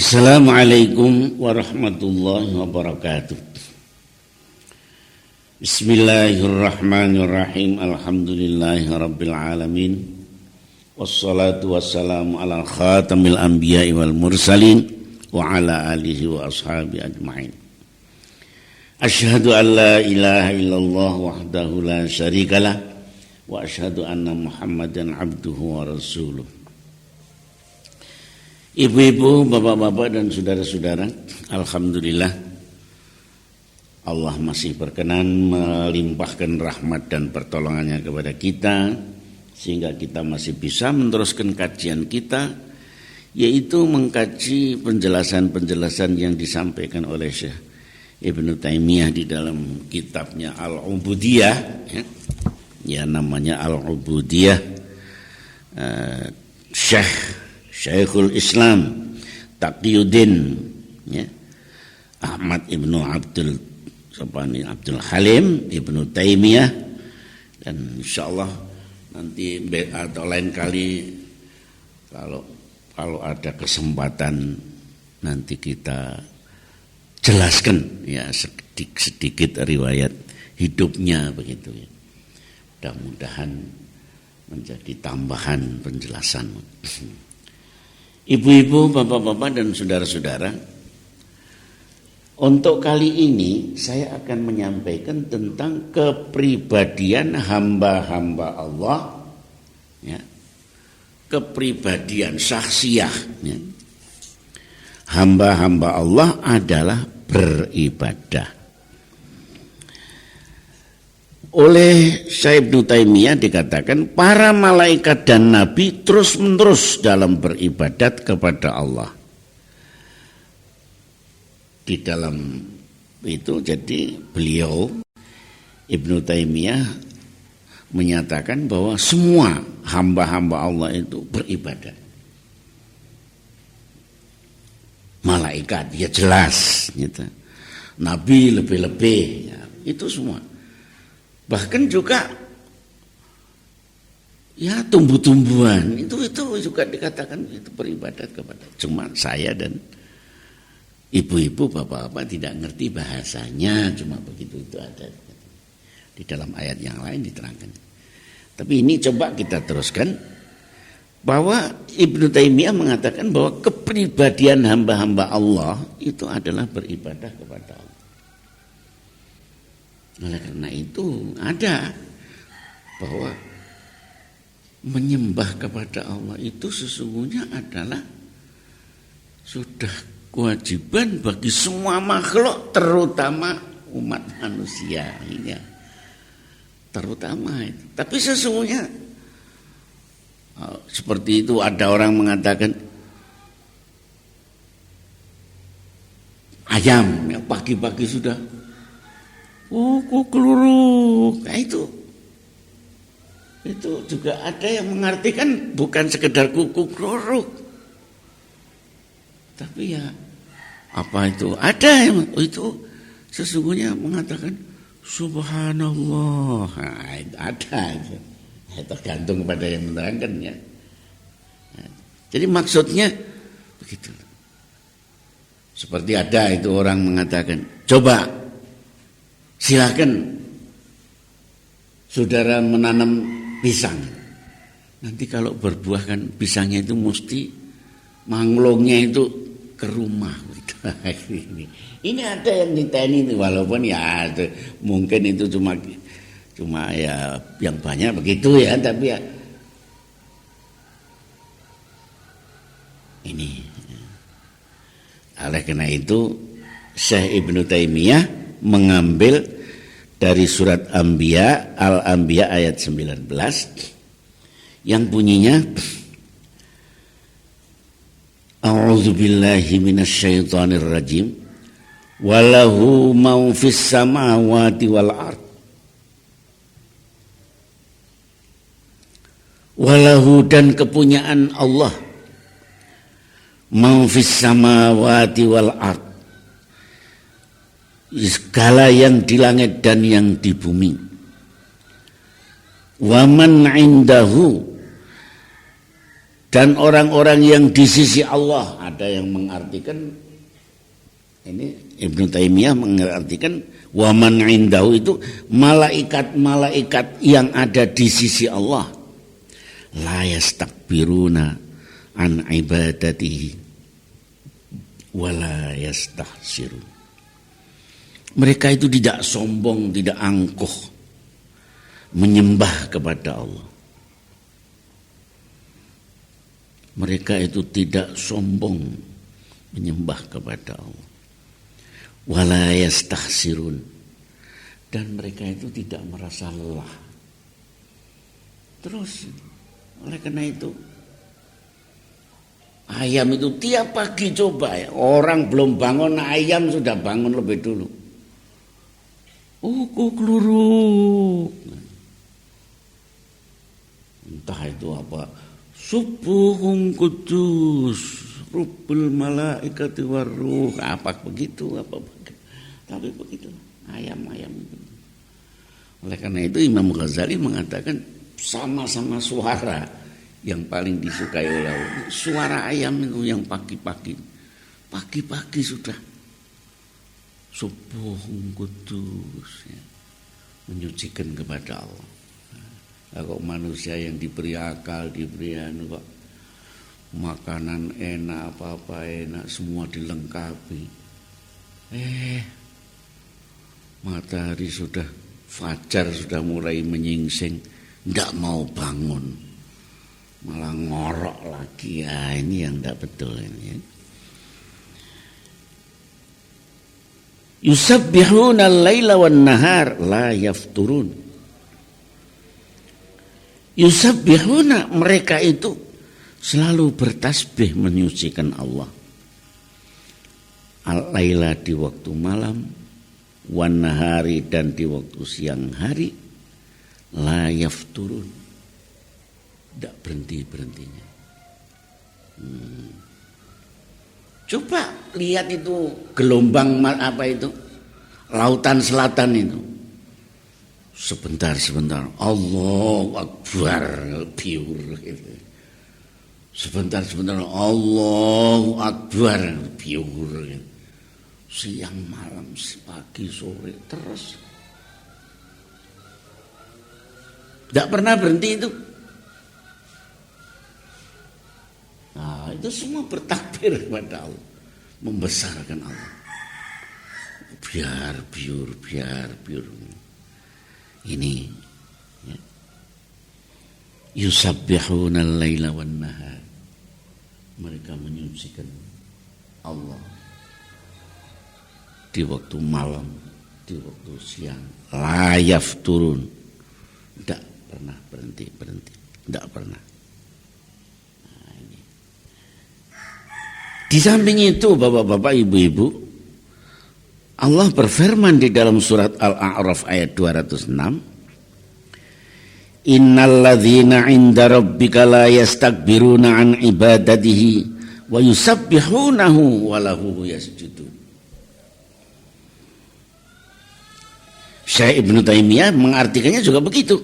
Assalamualaikum warahmatullahi wabarakatuh. Bismillahirrahmanirrahim. Alhamdulillahi rabbil alamin. Wassalatu wassalamu ala khatamil anbiya'i wal mursalin wa ala alihi wa ashabi ajma'in. Asyhadu an la ilaha illallah wahdahu la syarikalah wa asyhadu anna Muhammadan abduhu wa rasuluh. Ibu-ibu, bapak-bapak dan saudara-saudara, alhamdulillah Allah masih berkenan melimpahkan rahmat dan pertolongannya kepada kita sehingga kita masih bisa meneruskan kajian kita, yaitu mengkaji penjelasan-penjelasan yang disampaikan oleh Syekh Ibnu Taimiyah di dalam kitabnya Al-Ubudiyah, ya namanya Al-Ubudiyah, Syekhul Islam Taqiyuddin Ahmad Ibnu Abdul Halim Ibnu Taimiyah. Dan insyaallah nanti atau lain kali kalau ada kesempatan nanti kita jelaskan ya sedikit riwayat hidupnya begitu ya. Mudah-mudahan menjadi tambahan penjelasan. Ibu-ibu, bapak-bapak dan saudara-saudara, untuk kali ini saya akan menyampaikan tentang kepribadian hamba-hamba Allah, ya, kepribadian syakhsiyah. Ya. Hamba-hamba Allah adalah beribadah. Oleh Syekh Ibnu Taimiyah dikatakan para malaikat dan nabi terus-menerus dalam beribadat kepada Allah. Di dalam itu jadi beliau Ibnu Taimiyah menyatakan bahwa semua hamba-hamba Allah itu beribadat. Malaikat ya jelas gitu. Nabi lebih-lebih ya, itu semua. Bahkan juga ya tumbuh-tumbuhan itu juga dikatakan itu beribadat kepada. Cuma saya dan ibu-ibu, bapak-bapak tidak ngerti bahasanya, cuma begitu itu ada di dalam ayat yang lain diterangkan. Tapi ini coba kita teruskan bahwa Ibnu Taimiyah mengatakan bahwa kepribadian hamba-hamba Allah itu adalah beribadah kepada Allah. Oleh karena itu ada bahwa menyembah kepada Allah itu sesungguhnya adalah sudah kewajiban bagi semua makhluk, terutama umat manusia ini ya. Terutama itu. Tapi sesungguhnya seperti itu ada orang mengatakan ayam ya, pagi-pagi sudah keluruk. Nah itu juga ada yang mengartikan bukan sekedar kuku keluruk, tapi ya apa itu ada yang itu sesungguhnya mengatakan subhanallah. Nah, ada itu. Tergantung kepada yang menerangkannya. Nah, jadi maksudnya begitu. Seperti ada itu orang mengatakan, coba silakan saudara menanam pisang. Nanti kalau berbuah kan pisangnya itu mesti manglongnya itu ke rumah. Ini ada yang ditanya itu, walaupun ya mungkin itu cuma ya yang banyak begitu ya, tapi ya ini. Oleh karena itu Syekh Ibnu Taimiyah mengambil dari surat Anbiya, Al-Anbiya ayat 19 yang bunyinya A'udzubillahi minasyaitonir rajim walahu ma fis samawati wal ard walahu dan kepunyaan Allah ma fis samawati wal ard segala yang di langit dan yang di bumi. Waman indahu Dan orang-orang yang di sisi Allah, ada yang mengartikan ini Ibnu Taimiyah mengartikan waman indahu itu malaikat-malaikat yang ada di sisi Allah. La yastakbiruna an ibadatihi wala yastahsirun. Mereka itu tidak sombong, tidak angkuh menyembah kepada Allah. Mereka itu tidak sombong menyembah kepada Allah. Wala yastahsirun. Dan mereka itu tidak merasa lelah. Terus oleh karena itu ayam itu tiap pagi coba ya, orang belum bangun ayam sudah bangun lebih dulu. Kluruk. Entah itu apa, subuhun kudus, rubbul malaikati waruh, apa begitu, tapi begitu ayam-ayam itu. Oleh karena itu Imam Ghazali mengatakan sama-sama suara yang paling disukai oleh Allah, suara ayam itu yang pagi-pagi sudah subuhun kudus ya, menyucikan kepada Allah. Kalau manusia yang diberi akal, diberi kok makanan enak, apa-apa enak, semua dilengkapi. Matahari sudah fajar, sudah mulai menyingsing, tidak mau bangun, malah ngorok lagi. Ya, ini yang tidak betul ini. Ya. Yusabbihuna al-laila wan nahar la yafturun. Yusabbihuna, mereka itu selalu bertasbih menyucikan Allah. Al-laila di waktu malam, wan nahari dan di waktu siang hari, la yafturun. Tidak berhenti-berhentinya. Coba lihat itu gelombang apa itu, lautan selatan itu. Sebentar, Allahu Akbar, biur gitu. Sebentar, Allahu Akbar, biur gitu. Siang, malam, pagi, sore, terus. Tidak pernah berhenti itu. Nah, itu semua bertakbir kepada Allah, membesarkan Allah. Biar biur. Ini ya. Yusabbihuna al-laila wan nahar. Mereka menyucikan Allah di waktu malam, di waktu siang. La yafturun. Tidak pernah berhenti. Tidak pernah. Nah, ini. Di samping itu bapak-bapak, ibu-ibu, Allah berfirman di dalam surat Al-A'raf ayat 206, innalladzina 'inda rabbika la yastakbiruna an ibadatihi wa yusabbihunahu wa lahu yasjudun. Syekh Ibnu Taimiyah mengartikannya juga begitu.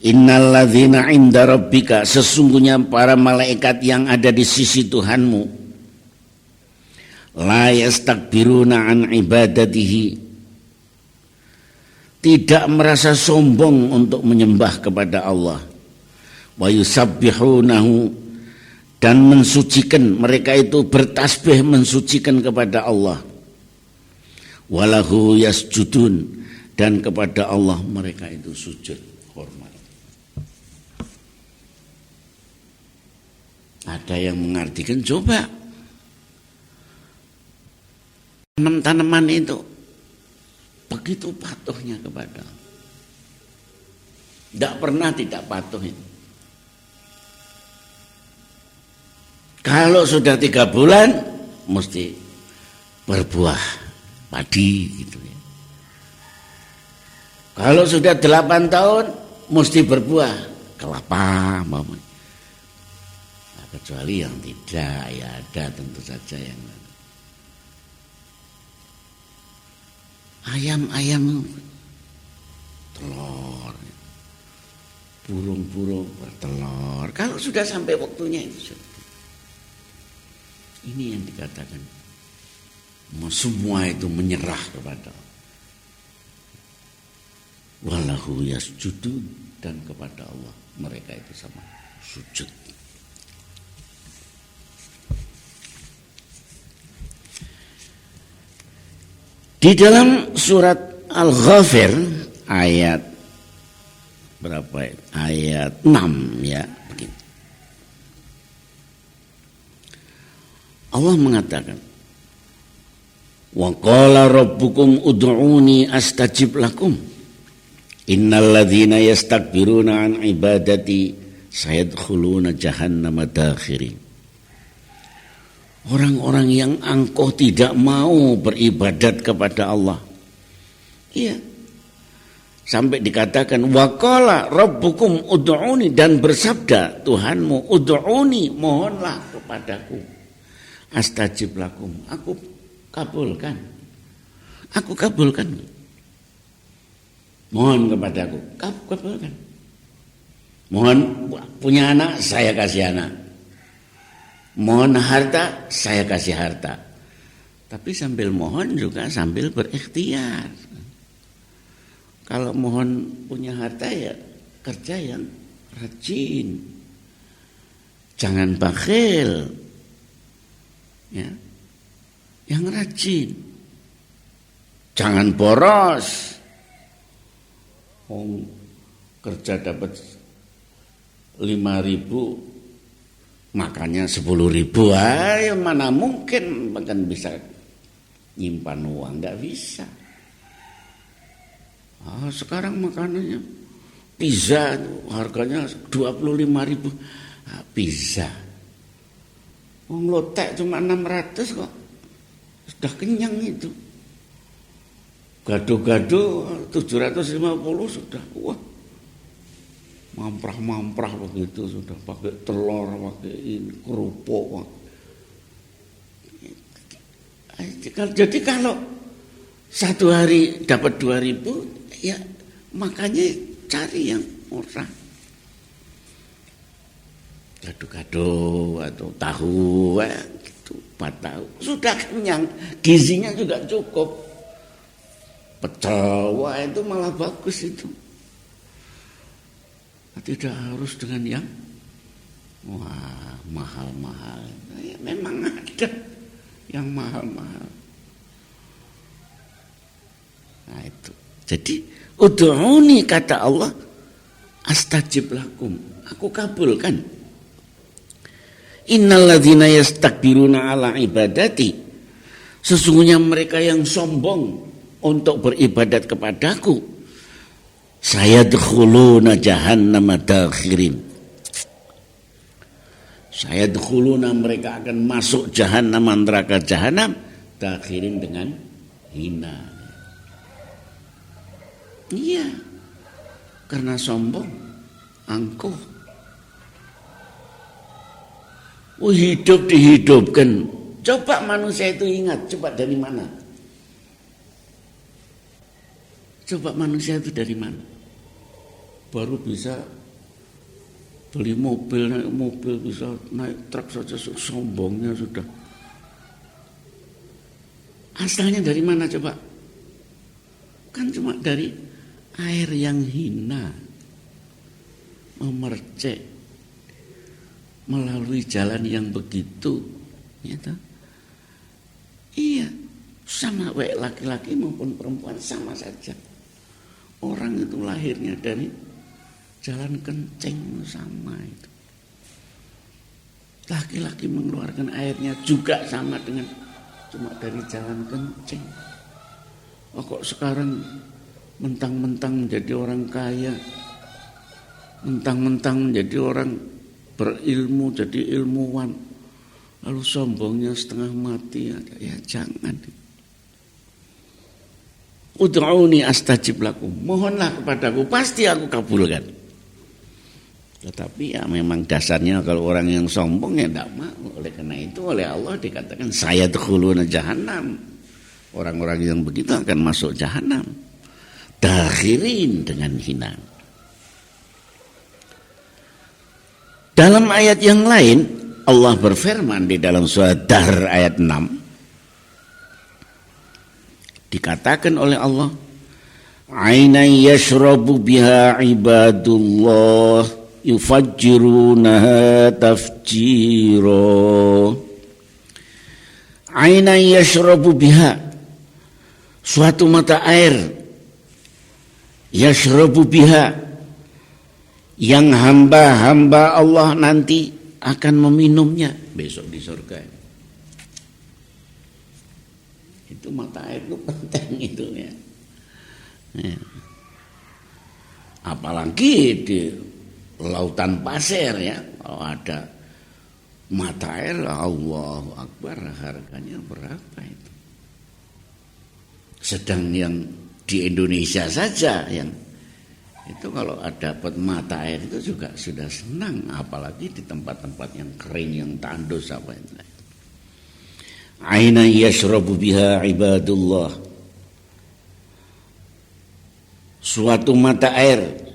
Innalladzina 'inda rabbika, sesungguhnya para malaikat yang ada di sisi Tuhanmu, la yastakbiruna an ibadatihi, tidak merasa sombong untuk menyembah kepada Allah, wa yusabbihunahu, dan mensucikan, mereka itu bertasbih mensucikan kepada Allah, walahu yasjudun, dan kepada Allah mereka itu sujud hormat. Ada yang mengartikan, coba tanaman itu begitu patuhnya kepada Allah. Tidak pernah tidak patuh itu. Kalau sudah 3 bulan mesti berbuah padi gitu ya. Kalau sudah 8 tahun mesti berbuah kelapa, nah, kecuali yang tidak, ya ada tentu saja yang ayam telur burung-burung bertelur. Kalau sudah sampai waktunya itu, ini yang dikatakan semua itu menyerah kepada Allah. Walahu yasjudun, dan kepada Allah mereka itu sama sujud. Di dalam surat Al-Ghafir ayat berapa? Ayat 6 ya, begini. Allah mengatakan, "Wa qala rabbukum ud'uni astajib lakum. Innal ladzina yastakbiruna an ibadati sayadkhuluna jahannama dakhirin." Orang-orang yang angkuh tidak mau beribadat kepada Allah. Iya. Sampai dikatakan waqala rabbukum ud'uni, dan bersabda Tuhanmu ud'uni, mohonlah kepadaku. Astajib lakum, aku kabulkan. Aku kabulkan. Mohon kepadaku, kabulkan. Mohon punya anak, saya kasih anak. Mohon harta, saya kasih harta. Tapi sambil mohon juga sambil berikhtiar. Kalau mohon punya harta ya kerja yang rajin. Jangan bakhil. Ya. Yang rajin. Jangan boros. Kerja dapat 5.000, makannya 10.000, ayo mana mungkin bahkan bisa nyimpan uang, nggak bisa. Sekarang makanannya pizza harganya 25.000, pizza. Lotek cuma 600 kok, sudah kenyang itu. Gado-gado 750 sudah, wah. Mamprah-mamprah begitu, sudah pakai telur, pakai ini, kerupuk. Jadi kalau satu hari dapat 2.000, ya makanya cari yang murah. Gado-gado atau tahu, gitu, tahu. Sudah kenyang, gizinya juga cukup. Pecel, wah itu malah bagus itu. Tidak harus dengan yang mahal-mahal. Ya, memang ada yang mahal-mahal. Nah itu. Jadi ud'uni, kata Allah, astajib lakum, aku kabulkan. Innal ladzina yastakbiruna ala ibadati, sesungguhnya mereka yang sombong untuk beribadat kepadaku, sayadkhuluna jahannama dakhirin. Sayadkhuluna, mereka akan masuk jahannam, neraka jahanam, dakhirin, dengan hina. Iya, karena sombong, angkuh. Hidup dihidupkan. Coba manusia itu ingat, coba dari mana? Coba manusia itu dari mana? Baru bisa beli mobil, naik mobil, bisa naik truk saja, sombongnya sudah. Asalnya dari mana coba? Kan cuma dari air yang hina, memercek, melalui jalan yang begitu. Gitu. Iya, sama baik laki-laki maupun perempuan sama saja. Orang itu lahirnya dari jalan kencing, sama itu. Laki-laki mengeluarkan airnya juga sama dengan cuma dari jalan kencing. Kok sekarang mentang-mentang menjadi orang kaya, mentang-mentang menjadi orang berilmu, jadi ilmuwan, lalu sombongnya setengah mati, ya jangan. Ud'uni astajib lakum, mohonlah kepadaku, pasti aku kabulkan. Tetapi ya memang dasarnya kalau orang yang sombong ya tidak mau. Oleh karena itu oleh Allah dikatakan sayadkhuluna jahannam. Orang-orang yang begitu akan masuk jahannam, dakhirin, dengan hina. Dalam ayat yang lain Allah berfirman di dalam surat Dahr ayat 6, dikatakan oleh Allah, "Ainan yashrabu biha ibadullah yufajjirunaha tafjira." Ainan yashrabu biha, suatu mata air, yashrabu biha, yang hamba-hamba Allah nanti akan meminumnya besok di surga. Itu mata air itu penting itu ya. Apalagi di lautan pasir ya, kalau ada mata air, Allahu Akbar, harganya berapa itu? Sedang yang di Indonesia saja yang itu kalau dapat mata air itu juga sudah senang, apalagi di tempat-tempat yang kering, yang tandus apa itu. Aina yashrabu biha ibadullah, suatu mata air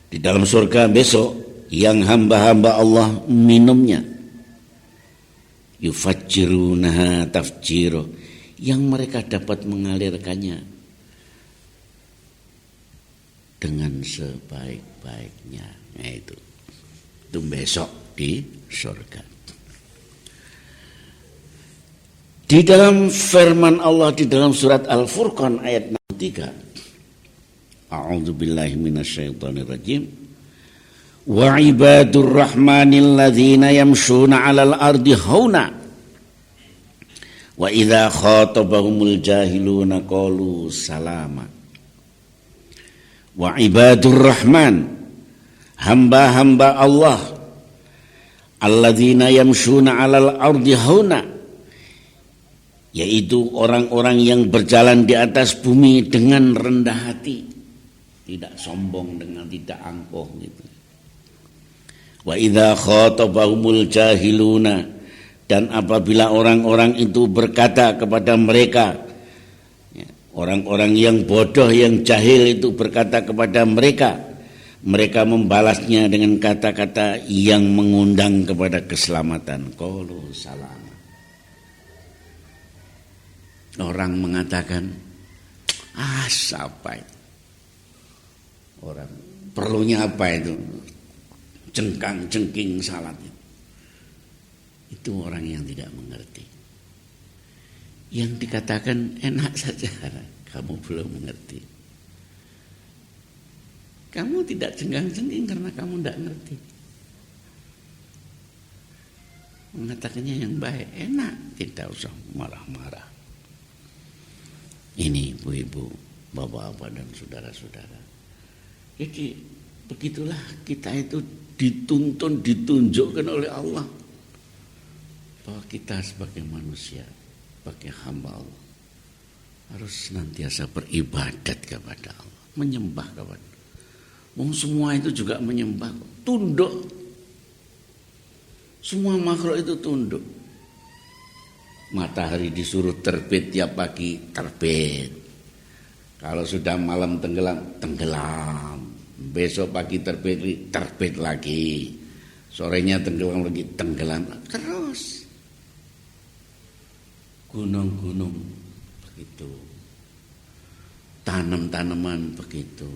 di dalam surga besok yang hamba-hamba Allah minumnya. Yufajjirunaha tafjiro, yang mereka dapat mengalirkannya dengan sebaik-baiknya. Nah, itu besok di surga. Di dalam firman Allah di dalam surat Al-Furqan ayat 63, A'udzubillahi minasyaitonirrajim. Wa ibadur rahmanil ladzina yamshuna 'alal ardi hauna wa idza khatabahumul jahiluna qalu salama. Wa ibadur rahman, hamba-hamba Allah, alladzina yamshuna 'alal ardi hauna, yaitu orang-orang yang berjalan di atas bumi dengan rendah hati, tidak sombong, dengan tidak angkuh gitu. Wa idza khatabahumul jahiluna, dan apabila orang-orang itu berkata kepada mereka, orang-orang yang bodoh, yang jahil itu berkata kepada mereka, mereka membalasnya dengan kata-kata yang mengundang kepada keselamatan. Qalu salam. Orang mengatakan, siapa itu? Orang perlunya apa itu? Cengkang-cengking salat itu orang yang tidak mengerti. Yang dikatakan enak saja, kamu belum mengerti. Kamu tidak cengkang-cengking karena kamu tidak mengerti. Mengatakannya yang baik, enak, tidak usah marah-marah. Ini ibu-ibu, bapak-bapak dan saudara-saudara. Jadi begitulah kita itu dituntun, ditunjukkan oleh Allah bahwa kita sebagai manusia, sebagai hamba Allah, harus senantiasa beribadat kepada Allah, menyembah kepada Allah. Semua itu juga menyembah, tunduk. Semua makhluk itu tunduk. Matahari disuruh terbit tiap pagi, terbit. Kalau sudah malam tenggelam, tenggelam. Besok pagi terbit lagi. Sorenya tenggelam lagi, tenggelam. Terus. Gunung-gunung begitu. Tanam-tanaman begitu.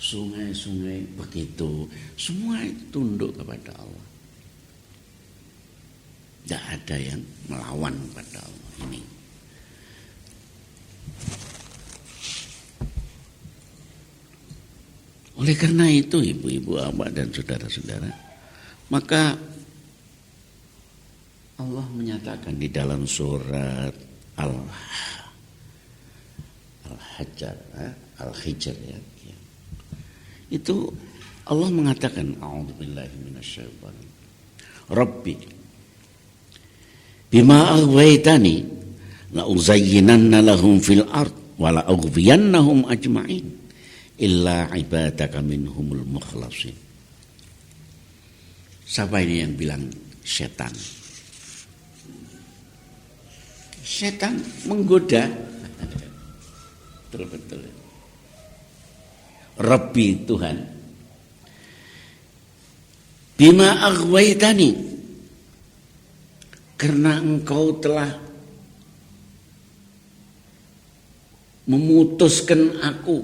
Sungai-sungai begitu. Semua itu tunduk kepada Allah. Tidak ada yang melawan kepada Allah ini. Oleh karena itu ibu-ibu, abah dan saudara-saudara, maka Allah menyatakan di dalam surat Al-Hijr ya. Itu Allah mengatakan, a'udzubillahi minasyaitonir Rabbi bima aghwaytani la uzayyinanna lahum fil ard wa la ughwiyannahum ajma'in illa ibadaka minhumul mukhlasin. Siapa ini yang bilang setan? Setan menggoda. Betul-betul. Rabbi Tuhan, Bima aghwaytani, karena engkau telah memutuskan aku,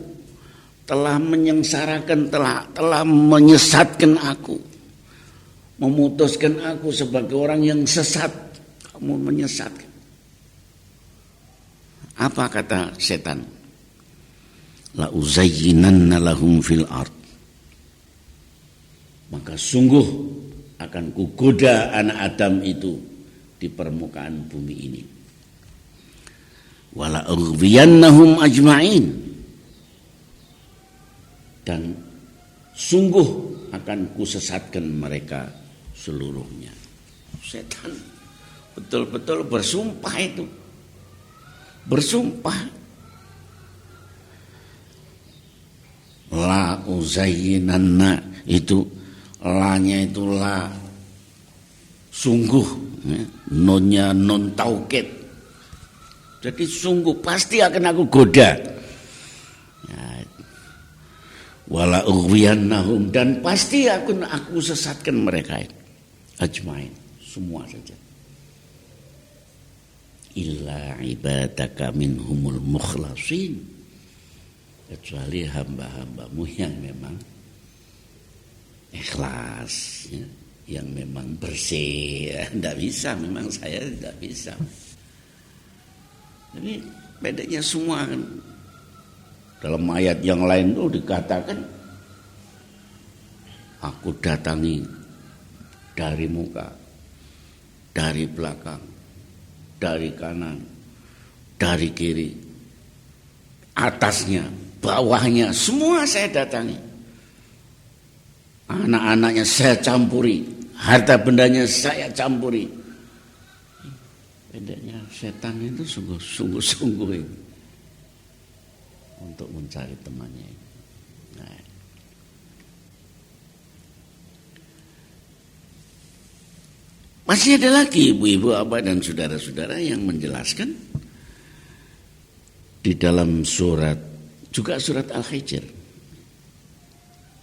telah menyengsarakan, telah menyesatkan aku, memutuskan aku sebagai orang yang sesat. Kamu menyesatkan. Apa kata setan? La uzayyinanna lahum fil ard, maka sungguh akan kugoda anak Adam itu di permukaan bumi ini. Wala ughwiyannahum ajma'in, dan sungguh akan kusesatkan mereka seluruhnya. Setan betul-betul bersumpah itu. Bersumpah. La uzayyinanna, itu la-nya itu la sungguh, ya. Nonnya non taukid. Jadi sungguh pasti akan aku goda. Ya. Wala ughwiyannahum, dan pasti aku sesatkan mereka ajmain, semua saja. Illa ibadaka minhumul mukhlasin, kecuali hamba-hambamu yang memang ikhlas, ya, yang memang bersih. Tidak bisa, memang saya tidak bisa. Jadi bedanya semua kan. Dalam ayat yang lain itu dikatakan, aku datangi dari muka, dari belakang, dari kanan, dari kiri, atasnya, bawahnya, semua saya datangi. Anak-anaknya saya campuri, harta bendanya saya campuri. Bedanya setan itu sungguh-sungguh ini untuk mencari temannya. Nah. Masih ada lagi ibu-ibu, abah dan saudara-saudara yang menjelaskan di dalam surat, juga surat Al-Hijr.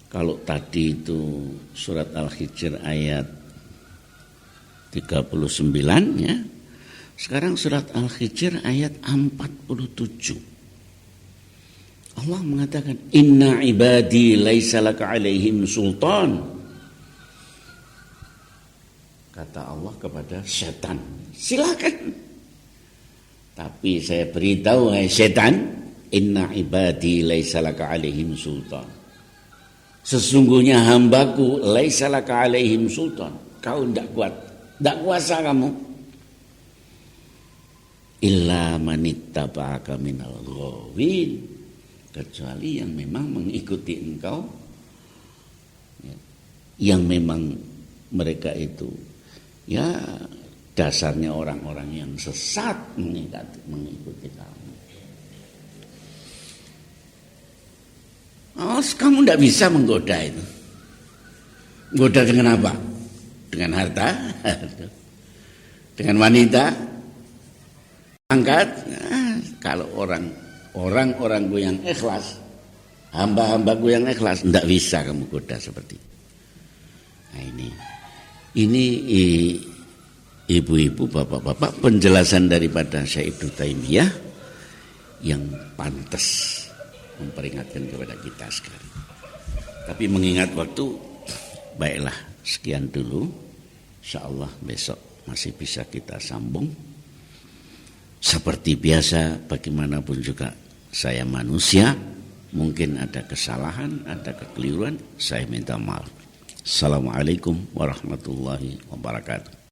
Kalau tadi itu surat Al-Hijr ayat 39, ya. Sekarang surat Al-Hijr ayat 47. Allah mengatakan, inna ibadi laisa laka alaihim sultan. Kata Allah kepada setan, silakan. Tapi saya beritahu, hai setan, inna ibadi laisa laka alaihim sultan. Sesungguhnya hambaku laisa laka alaihim sultan. Kau tidak kuat, tidak kuasa kamu. Illa manittaba'aka minal ghawin, kecuali yang memang mengikuti engkau, ya, yang memang mereka itu, ya, dasarnya orang-orang yang sesat mengikuti kamu. Oh, kamu tidak bisa menggoda itu. Goda dengan apa? Dengan harta, dengan wanita, angkat. Nah, kalau orang-orangku yang ikhlas, hamba-hambaku yang ikhlas, tidak bisa kamu goda seperti itu. Nah, ini ibu-ibu, bapak-bapak, penjelasan daripada Syekh Ibnu Taimiyah yang pantas memperingatkan kepada kita sekarang. Tapi mengingat waktu, baiklah, sekian dulu. Insyaallah besok masih bisa kita sambung. Seperti biasa, bagaimanapun juga saya manusia, mungkin ada kesalahan, ada kekeliruan, saya minta maaf. Assalamualaikum warahmatullahi wabarakatuh.